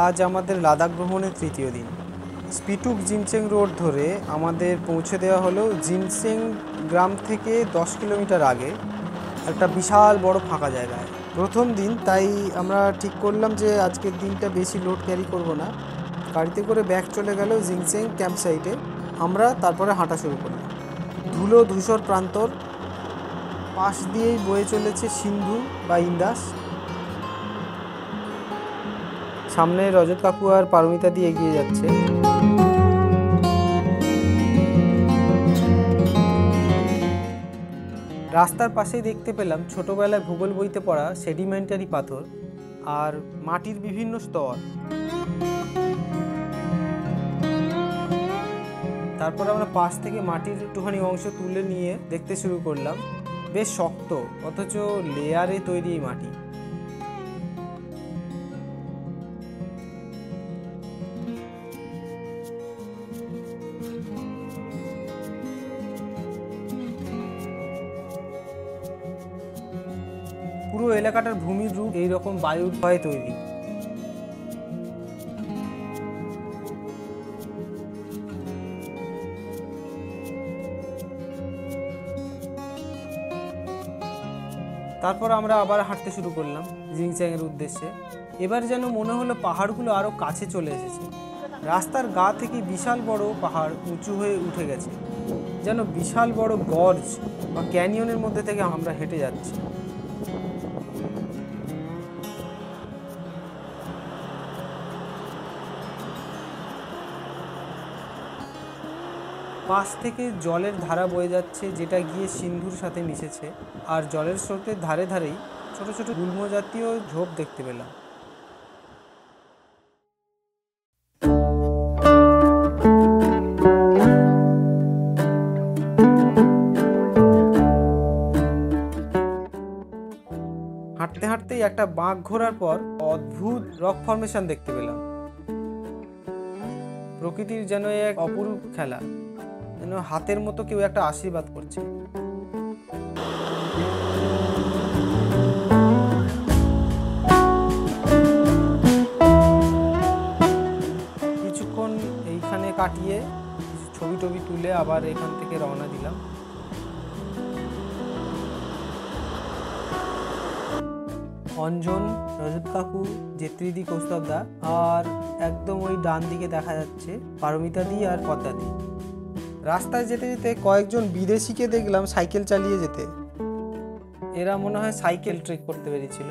আজ আমাদের লাদাখ ভ্রমণের তৃতীয় দিন। স্পিটুক জিনচেং রোড ধরে আমাদের পৌঁছে দেওয়া হলো জিনচেং গ্রাম থেকে 10 কিলোমিটার আগে একটা বিশাল বড় ফাঁকা জায়গায়। প্রথম দিন, তাই আমরা ঠিক করলাম যে আজকের দিনটা বেশি লোড ক্যারি করব না। গাড়িতে করে ব্যাগ চলে গেল জিনচেং ক্যাম্প সাইটে। আমরা তারপরে হাঁটা শুরু করলাম। ধুলো ধূসর প্রান্তর, পাশ দিয়েই বয়ে চলেছে সিন্ধু বা ইন্দাস। সামনে রজত কাকু আর পারমিতা দিয়ে এগিয়ে যাচ্ছে। রাস্তার পাশেই দেখতে পেলাম ছোটবেলায় ভূগোল বইতে পড়া সেডিমেন্টারি পাথর আর মাটির বিভিন্ন স্তর। তারপর আমরা পাশ থেকে মাটির একটুখানি অংশ তুলে নিয়ে দেখতে শুরু করলাম। বেশ শক্ত, অথচ লেয়ারে তৈরি এই মাটি। পুরো এলাকাটার ভূমির রূপ এইরকম বায়ুর ভয়ে তৈরি। তারপর আমরা আবার হাঁটতে শুরু করলাম জিনচেংয়ের উদ্দেশ্যে। এবার যেন মনে হলো পাহাড়গুলো আরও কাছে চলে এসেছে। রাস্তার গা থেকে বিশাল বড় পাহাড় উঁচু হয়ে উঠে গেছে, যেন বিশাল বড় গর্জ বা ক্যানিয়নের মধ্যে থেকে আমরা হেঁটে যাচ্ছি। পাশ থেকে জলের ধারা বয়ে যাচ্ছে, যেটা গিয়ে সিন্ধুর সাথে মিশেছে। আর জলের স্রোতের ধারে ধারেই ছোট ছোট গুল্ম জাতীয় ঝোপ দেখতে পেলাম। হাঁটতে হাঁটতেই একটা বাঁক ঘোরার পর অদ্ভুত রক ফরমেশন দেখতে পেলাম। প্রকৃতির যেন এক অপরূপ খেলা, যেন হাতের মতো কেউ একটা আশীর্বাদ করছে। কিছুক্ষণ এইখানে কাটিয়ে ছবি টবি তুলে আবার এখান থেকে রওনা দিলাম। অঞ্জন, রজত কাকু, জেত্রিদি, কৌস্তবদা আর একদম ওই ডান দিকে দেখা যাচ্ছে পারমিতাদি আর পদ্মাদি। রাস্তায় যেতে যেতে কয়েকজন বিদেশিকে দেখলাম সাইকেল চালিয়ে যেতে। এরা মনে হয় সাইকেল ট্রেক করতে পেরেছিল।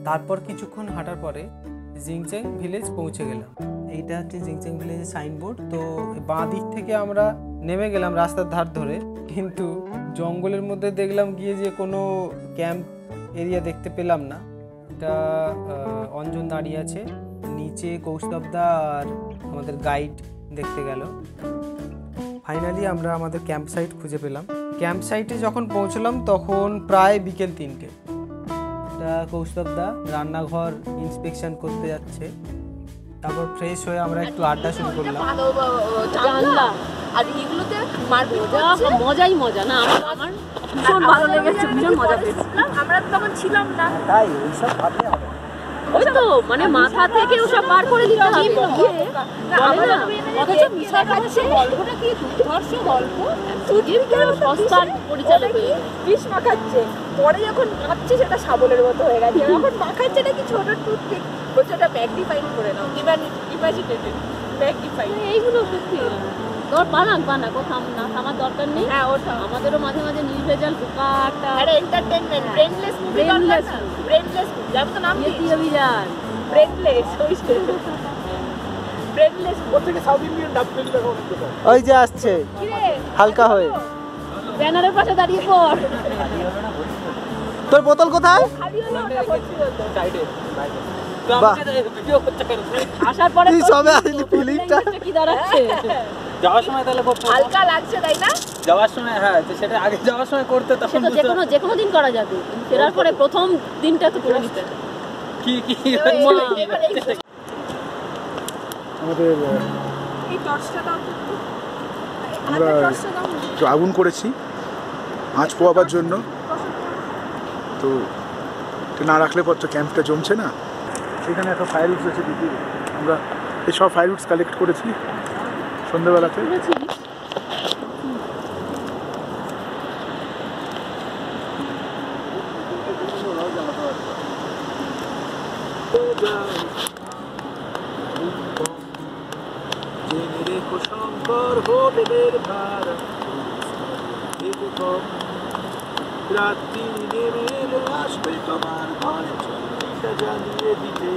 তারপর কিছুক্ষণ হাঁটার পরে জিনচেং ভিলেজ পৌঁছে গেলাম। এইটা হচ্ছে জিনচেং ভিলেজের সাইনবোর্ড। তো বাঁ দিক থেকে আমরা নেমে গেলাম রাস্তার ধার ধরে, কিন্তু জঙ্গলের মধ্যে দেখলাম গিয়ে যে কোনো ক্যাম্প এরিয়া দেখতে পেলাম না। এটা অঞ্জন দাঁড়িয়ে আছে, নিচে কৌস্তবদা আর আমাদের গাইড দেখতে গেল। ফাইনালি আমরা আমাদের ক্যাম্প সাইট খুঁজে পেলাম। ক্যাম্প সাইটে যখন পৌঁছলাম তখন প্রায় বিকেল 3টে। এটা কৌস্তবদা রান্নাঘর ইন্সপেকশন করতে যাচ্ছে। তারপর ফ্রেশ হয়ে আমরা একটু আড্ডা শুরু করলাম। আর এগুলোতে মজাই মজা না, আমার ভীষণ ভালো লেগেছে, ভীষণ মজা পেয়েছিলাম। আমরা তখন ছিলাম না, তাই ওইসব ভাবলে হবে। ওই তো মানে মাথা থেকে ওসব বার করে দিতে হবে। অথচ মিশা খাচ্ছে, গল্পটা কি দুর্ধর্ষ গল্প। সস্তার পরিচালক বিষ মাখাচ্ছে, পরে যখন খাচ্ছে সেটা শাবলের মতো হয়ে গেছে। যখন মাখাচ্ছে নাকি ছোট টুথপিক, বলছে ওটা ম্যাগনিফাইড করে নাও, ইমাজিনেটেড ম্যাগনিফাইড। এইগুলো সত্যি তোর বানাক কোথাও না থামার দরকার নেই। হ্যাঁ, ওটা আমাদেরও মাঝে মাঝে নির্ভেজাল বোকাটা আরে এন্টারটেইনমেন্ট, ব্রেনলেস মুভি, ব্রেনলেস যেমন তো নাম দিয়ে অভিযান ব্রেনলেস, ব্রেনলেস কোথেকে সাউথ ইন্ডিয়ান ডাব পেলি দেখো। ওই যে আসছে হালকা হয়ে ব্যানারের পাশে দাঁড়িয়ে পড়। তোর বোতল কোথায়? খালি হলো ওটা ভর্তি হতো সাইডে। আসার পরে সবে আসলি ফিলিংটা কি দাঁড়াচ্ছে যাওয়ার সময় তাহলে হালকা লাগছে তাই না? যাওয়ার সময় হ্যাঁ, সেটা আগে যাওয়ার সময় করতে তখন যে কোনো দিন করা যাবে। ফেরার পরে প্রথম দিনটা তো করে নিতে কি আমাদের এই টর্চটা দাও। আমরা আগুন করেছি আঁচ পোয়াবার জন্য, তো না রাখলে পর তো ক্যাম্পটা জমছে না। এখানে একটা ফায়ার উডস আছে দিদি, আমরা এই সব ফায়ার উডস কালেক্ট করেছি সন্ধ্যাবেলাতে। শঙ্কর হোটেলের ভাড়া রাত্রি নেমে এলে আসবে তোমার ঘরে ছবিটা জ্বালিয়ে দিতে,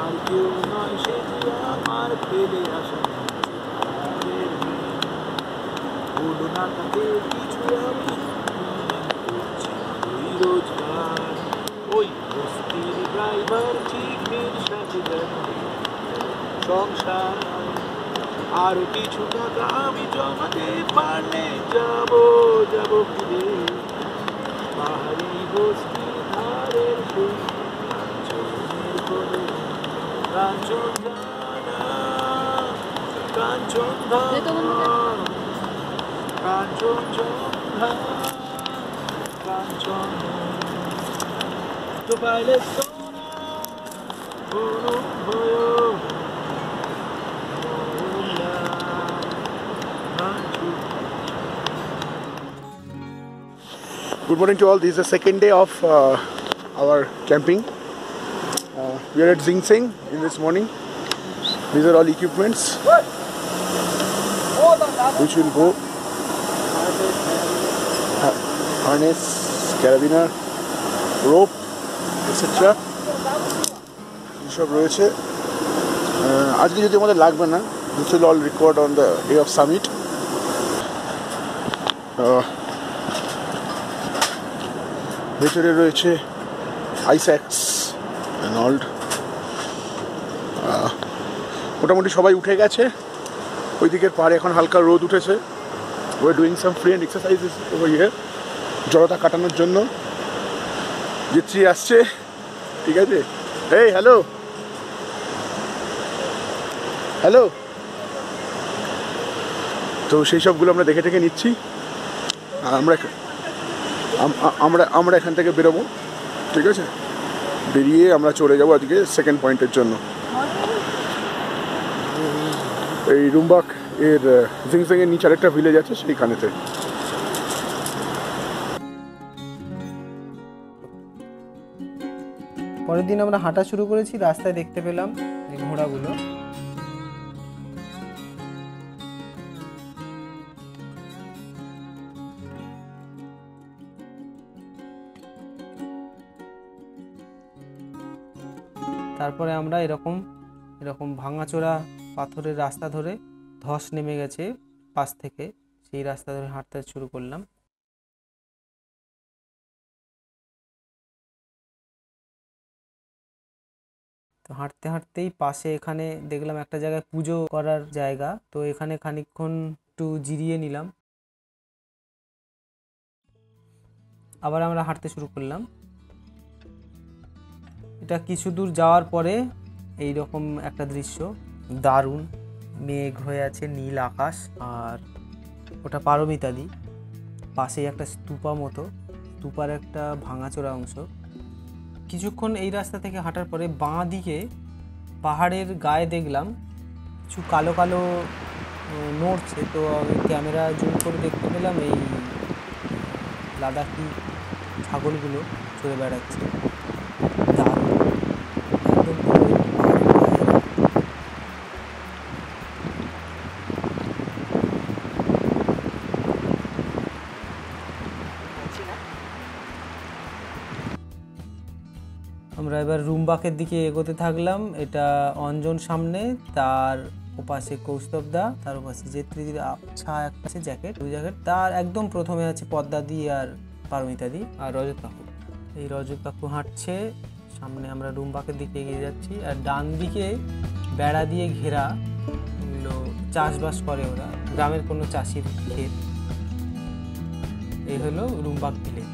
আর কেউ নয় সে যে আমার ফেলে আসা বলো না তাকে কিছু, আমি করছি ওই রোজগার, ওই বস্তির ড্রাইভার চিকমির সাথে সংসার, আরো কিছু টাকা আমি জমাতে পারলে যাবো ফিরে পাহাড়ি বস্তির ধারের সেই কাঞ্চনের কোলে, কাঞ্চনধারা কাঞ্চনধারা কাঞ্চনজঙ্ঘা কাঞ্চন তো পাইলে Good morning to all. This is the second day of our camping. We are at Sing Sing in this morning. These are all equipments which will go: harness, carabiner, rope, etc. সব রয়েছে। আজকে যদি আমাদের লাগবে না, this will all record on the day of summit. ভেতরে রয়েছে আইস অ্যাক্স and all. মোটামুটি সবাই উঠে গেছে। ওই দিকের পাড়ে এখন হালকা রোদ উঠেছে। Way doing some free and exercises over here, জড়তা কাটানোর জন্য। যেত্রী আসছে, ঠিক আছে। এই হ্যালো হ্যালো, তো সেই সবগুলো আমরা দেখে টেকে নিচ্ছি। আমরা এখান থেকে বেরোবো, ঠিক আছে। বেরিয়ে আমরা চলে যাবো আজকে সেকেন্ড পয়েন্টের জন্য। এই রুমবাক এর জিংজিং এর নিচে আরেকটা ভিলেজ আছে, সেইখানেতে। পরের দিন আমরা হাঁটা শুরু করেছি। রাস্তায় দেখতে পেলাম এই ঘোড়াগুলো। তারপরে আমরা এরকম ভাঙাচোরা পাথরের রাস্তা ধরে, ধস নেমে গেছে পাশ থেকে, সেই রাস্তা ধরে হাঁটতে শুরু করলাম। তো হাঁটতে হাঁটতেই পাশে এখানে দেখলাম একটা জায়গায় পুজো করার জায়গা, তো এখানে খানিকক্ষণ একটু জিরিয়ে নিলাম। আবার আমরা হাঁটতে শুরু করলাম। এটা কিছু দূর যাওয়ার পরে এই রকম একটা দৃশ্য, দারুণ। মেঘ হয়ে আছে, নীল আকাশ, আর ওটা পারমিতাদি। পাশেই একটা স্তূপা মতো, স্তূপার একটা ভাঙাচোরা অংশ। কিছুক্ষণ এই রাস্তা থেকে হাঁটার পরে বাঁ দিকে পাহাড়ের গায়ে দেখলাম কিছু কালো কালো নড়ছে। তো আমি ক্যামেরা জুম করে দেখতে পেলাম এই লাদাখি ছাগলগুলো চড়ে বেড়াচ্ছে। দারুণ, একদম আমরা এবার রুমবাকের দিকে এগোতে থাকলাম। এটা অঞ্জন সামনে, তার ওপাশে কৌস্তবদা, তার ওপাশে যেত্রীদির আচ্ছা একটা আছে জ্যাকেট, দুই জ্যাকেট। তার একদম প্রথমে আছে পদ্মাদি আর পারমিতাদি আর রজত কাকু। এই রজত কাকু হাঁটছে সামনে, আমরা রুমবাকের দিকে এগিয়ে যাচ্ছি। আর ডান দিকে বেড়া দিয়ে ঘেরা, এগুলো চাষবাস করে ওরা, গ্রামের কোনো চাষির ক্ষেত। এই হলো রুমবাক ভিলেজ,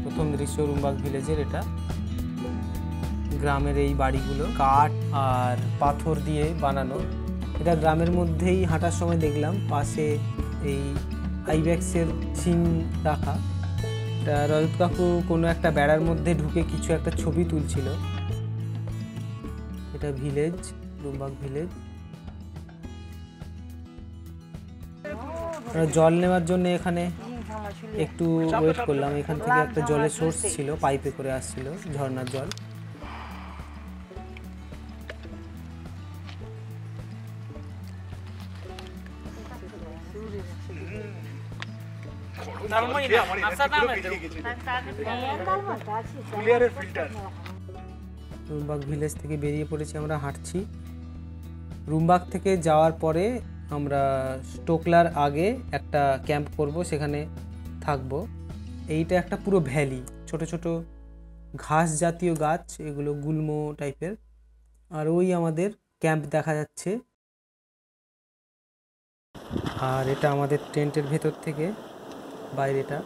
প্রথম দৃশ্য রুমবাক ভিলেজের। এটা গ্রামের এই বাড়িগুলো কাঠ আর পাথর দিয়ে বানানো। এটা গ্রামের মধ্যেই হাঁটার সময় দেখলাম পাশে এই আইব্যাক্সের সিং রাখা। এটা রজত কাকু কোনো একটা বেড়ার মধ্যে ঢুকে কিছু একটা ছবি তুলছিল। এটা ভিলেজ, রুমবাগ ভিলেজ। আমরা জল নেওয়ার জন্য এখানে একটু ওয়েট করলাম। এখান থেকে একটা জলের সোর্স ছিল, পাইপে করে আসছিল ঝর্ণার জল। রুমবাগ ভিলেজ থেকে বেরিয়ে পড়েছি, আমরা হাঁটছি। রুমবাগ থেকে যাওয়ার পরে আমরা স্টোকলার আগে একটা ক্যাম্প করব, সেখানে থাকবো। এইটা একটা পুরো ভ্যালি, ছোট ছোট ঘাস জাতীয় গাছ, এগুলো গুল্ম টাইপের। আর ওই আমাদের ক্যাম্প দেখা যাচ্ছে। আর এটা আমাদের টেন্টের ভেতর থেকে বাইরেটা।